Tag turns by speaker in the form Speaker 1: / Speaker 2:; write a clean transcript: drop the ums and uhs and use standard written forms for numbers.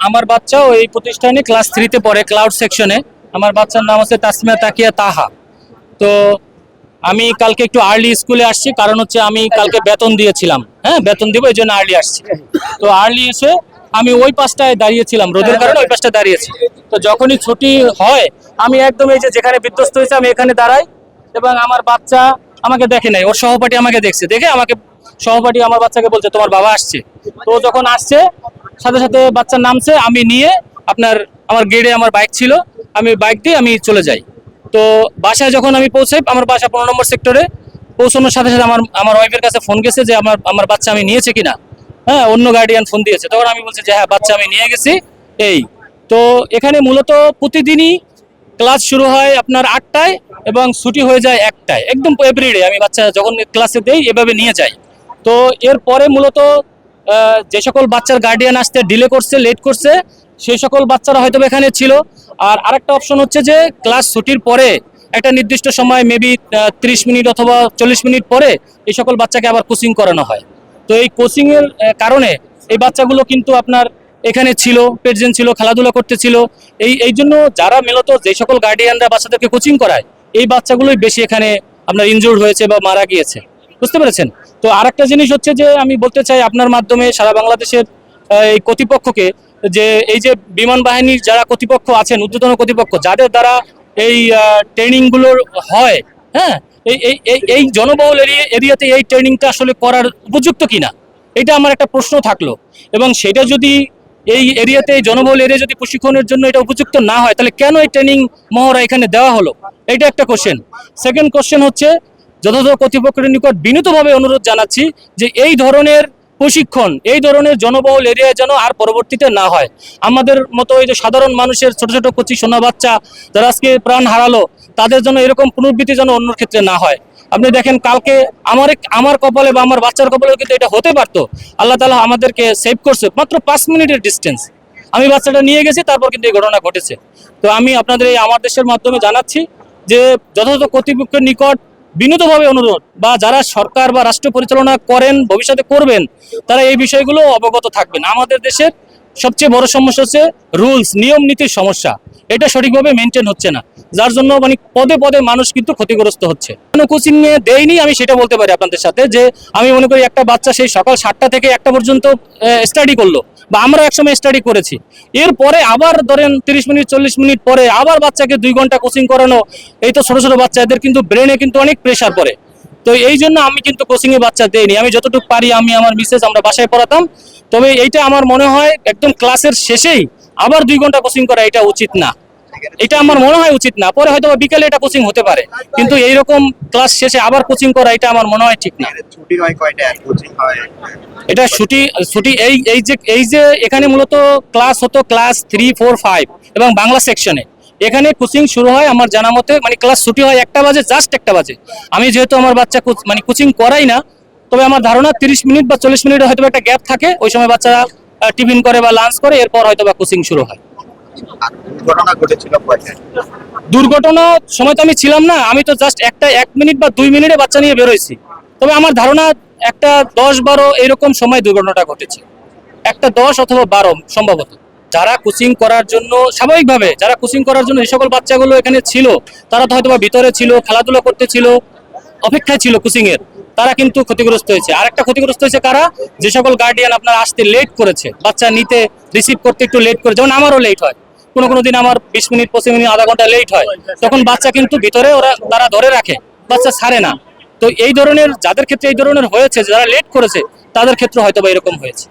Speaker 1: আমার বাচ্চাও এই প্রতিষ্ঠানে ক্লাস 3-তে পড়ে, ক্লাউড সেকশনে। আমার বাচ্চার নাম হচ্ছে তাসমিয়া তাকিয়া তাহা। তো আমি কালকে একটু আর্লি স্কুলে আসছি, কারণ হচ্ছে আমি কালকে বেতন দিয়েছিলাম। হ্যাঁ, বেতন দিব, এই জন্য আর্লি আসছি। তো আর্লি এসে আমি ওই পাশটায় দাঁড়িয়েছিলাম, রোদের কারণে ওই পাশটা দাঁড়িয়েছি। তো যখনই ছুটি হয় আমি একদম এই যে যেখানে বিধ্বস্ত হয়েছে আমি এখানে দাঁড়াই, এবং আমার বাচ্চা আমাকে দেখে নাই, ওর সহপাঠী আমাকে দেখছে, দেখে আমাকে সহপাঠী আমার বাচ্চাকে বলছে তোমার বাবা আসছে। তো যখন আসছে সাথে সাথে বাচ্চার নামছে, আমি নিয়ে আপনার আমার গেটে আমার বাইক ছিল, আমি বাইক দিয়ে আমি চলে যাই। তো বাসায় যখন আমি পৌঁছাই, আমার বাসা 15 নম্বর সেক্টরে, পৌঁছানোর সাথে সাথে আমার আমার ওয়াইফের কাছে ফোন গেছে যে আমার আমার বাচ্চা আমি নিয়েছে কিনা। হ্যাঁ, অন্য গার্ডিয়ান ফোন দিয়েছে, তখন আমি বলছি যে হ্যাঁ বাচ্চা আমি নিয়ে গেছি। এই তো এখানে মূলত প্রতিদিনই ক্লাস শুরু হয় আপনার 8টায় এবং ছুটি হয়ে যায় 1টায়, একদম এভরিডে আমি বাচ্চা যখন ক্লাসে দেই এভাবে নিয়ে যাই। তো এরপরে মূলত যে সকল বাচ্চার গার্ডিয়ান আসতে ডিলে করছে, লেট করছে, সেই সকল বাচ্চারা হয়তো এখানে ছিল। আর আরেকটা অপশন হচ্ছে যে ক্লাস ছুটির পরে একটা নির্দিষ্ট সময় মেবি 30 মিনিট অথবা 40 মিনিট পরে এই সকল বাচ্চাকে আবার কোচিং করানো হয়। তো এই কোচিং এর কারণে এই বাচ্চাগুলো কিন্তু আপনার এখানে ছিল, প্রেজেন্ট ছিল, খেলাধুলা করতেছিল। এই জন্য যারা মূলত যে সকল গার্ডিয়ানরা বাচ্চাদেরকে কোচিং করায়, এই বাচ্চাগুলোই বেশি এখানে আপনার ইনজুর্ড হয়েছে বা মারা গিয়েছে। বুঝতে পেরেছেন? তো আরেকটা জিনিস হচ্ছে যে আমি বলতে চাই আপনার মাধ্যমে সারা বাংলাদেশের এই কর্তৃপক্ষকে, যে এই যে বিমান বাহিনীর যারা কর্তৃপক্ষ আছেন, ঊর্ধ্বতন কর্তৃপক্ষ যাদের দ্বারা এই ট্রেনিং গুলোর হয়, হ্যাঁ, এই এই এই এই জনবহুল এরিয়াতে এই ট্রেনিংটা আসলে করার উপযুক্ত কিনা, এটা আমার একটা প্রশ্ন থাকলো। এবং সেটা যদি এই এরিয়াতে, জনবহুল এরিয়া যদি প্রশিক্ষণের জন্য এটা উপযুক্ত না হয়, তাহলে কেন এই ট্রেনিং মহড়া এখানে দেওয়া হলো, এটা একটা কোশ্চেন। সেকেন্ড কোশ্চেন হচ্ছে, যথাযথ কর্তৃপক্ষের নিকট বিনীতভাবে অনুরোধ জানাচ্ছি যে এই ধরনের প্রশিক্ষণ এই ধরনের জনবহুল এরিয়ায় যেন আর পরবর্তীতে না হয়। আমাদের মতো এই যে সাধারণ মানুষের ছোট ছোট কচি সোনা বাচ্চা যারা আজকে প্রাণ হারালো, তাদের জন্য এরকম পুনরাবৃত্তি যেন অন্য ক্ষেত্রে না হয়। আপনি দেখেন কালকে আমার কপালে বা আমার বাচ্চার কপালেও কিন্তু এটা হতে পারতো। আল্লাহ তাআলা আমাদেরকে সেভ করছে, মাত্র 5 মিনিটের ডিস্টেন্স আমি বাচ্চাটা নিয়ে গেছি, তারপর কিন্তু এই ঘটনা ঘটেছে। তো আমি আপনাদের এই আমার দেশের মাধ্যমে জানাচ্ছি যে যথাযথ কর্তৃপক্ষের নিকট বিনীতভাবে অনুরোধ, বা যারা সরকার বা রাষ্ট্র পরিচালনা করেন, ভবিষ্যতে করবেন, তারা এই বিষয়গুলো অবগত থাকবেন। আমাদের দেশের সবচেয়ে বড় সমস্যা হচ্ছে রুলস, নিয়ম নীতির সমস্যা, এটা সঠিকভাবে মেনটেন হচ্ছে না, যার জন্য মানে পদে পদে মানুষ কিন্তু ক্ষতিগ্রস্ত হচ্ছে। কোচিং নিয়ে দেয়নি আমি সেটা বলতে পারি আপনাদের সাথে, যে আমি মনে করি একটা বাচ্চা সেই সকাল 7টা থেকে 1টা পর্যন্ত স্টাডি করলো, বা আমরা একসময় স্টাডি করেছি, এরপরে আবার ধরেন 30 মিনিট 40 মিনিট পরে আবার বাচ্চাকে 2 ঘন্টা কোচিং করানো, এই তো ছোট ছোট বাচ্চা, এদের কিন্তু ব্রেনে কিন্তু অনেক প্রেশার পড়ে। তো এই জন্য আমি কিন্তু কোচিং এ বাচ্চা দেইনি, আমি যতটুকু পারি আমি আমার মিসেস আমরা বাসায় পড়াতাম। তবে এইটা আমার মনে হয় একদম ক্লাসের শেষেই আবার 2 ঘন্টা কোচিং করা এটা উচিত না, এটা আমার মনে হয় উচিত না। পরে হয়তো বিকেলে এটা কোচিং হতে পারে, কিন্তু এইরকম ক্লাস শেষে আবার কোচিং করা এটা আমার মনে হয় ঠিক না।
Speaker 2: ছুটি হয় কয়টা, কোচিং হয়
Speaker 1: এটা ছুটি ছুটি এই যে এখানে মূলত ক্লাস হতো ক্লাস 3, 4, 5 এবং বাংলা সেকশনে। এখানে কোচিং শুরু হয় আমার জানা মতে, মানে ক্লাস ছুটি হয় 1টা বাজে, জাস্ট 1টা বাজে। আমি যেহেতু আমার বাচ্চা মানে কোচিং করাই না, তবে আমার ধারণা 30 মিনিট বা 40 মিনিটের হয়তো একটা গ্যাপ থাকে, ওই সময় বাচ্চারা টিফিন করে বা লাঞ্চ করে, এরপর হয়তো বা কোচিং শুরু হয়।
Speaker 2: ঘটনা ঘটেছিল কয়টা?
Speaker 1: দুর্ঘটনার সময় তো আমি ছিলাম না, আমি তো জাস্ট 1 মিনিট বা 2 মিনিটে বাচ্চা নিয়ে বেরোইছি। তবে আমার ধারণা একটা 10-12 এরকম সময় দুর্ঘটনাটা ঘটেছে, একটা 10 অথবা 12 সম্ভবত। যারা কোচিং করার জন্য, স্বাভাবিকভাবে যারা কোচিং করার জন্য এই সকল বাচ্চাগুলো এখানে ছিল, তারা তো হয়তো বা ভিতরে ছিল, খেলাধুলা করতেছিল, অপেক্ষায় ছিল কোচিং এর, তারা কিন্তু ক্ষতিগ্রস্ত হয়েছে। আর একটা ক্ষতিগ্রস্ত হয়েছে কারা, যে সকল গার্ডিয়ান আপনার আসতে লেট করেছে, বাচ্চা নিতে রিসিভ করতে একটু লেট করে, যেমন আমারও লেট হয়, কোনো দিন আমার 20 মিনিট 25 মিনিট আধা ঘন্টা লেট হয়, তখন বাচ্চা কিন্তু ভিতরে তারা ধরে রাখে, বাচ্চা ছাড়ে না। তো এই ধরনের যাদের ক্ষেত্রে এই ধরনের হয়েছে, যারা লেট করেছে, তাদের ক্ষেত্রে হয়তো বা এরকম হয়েছে।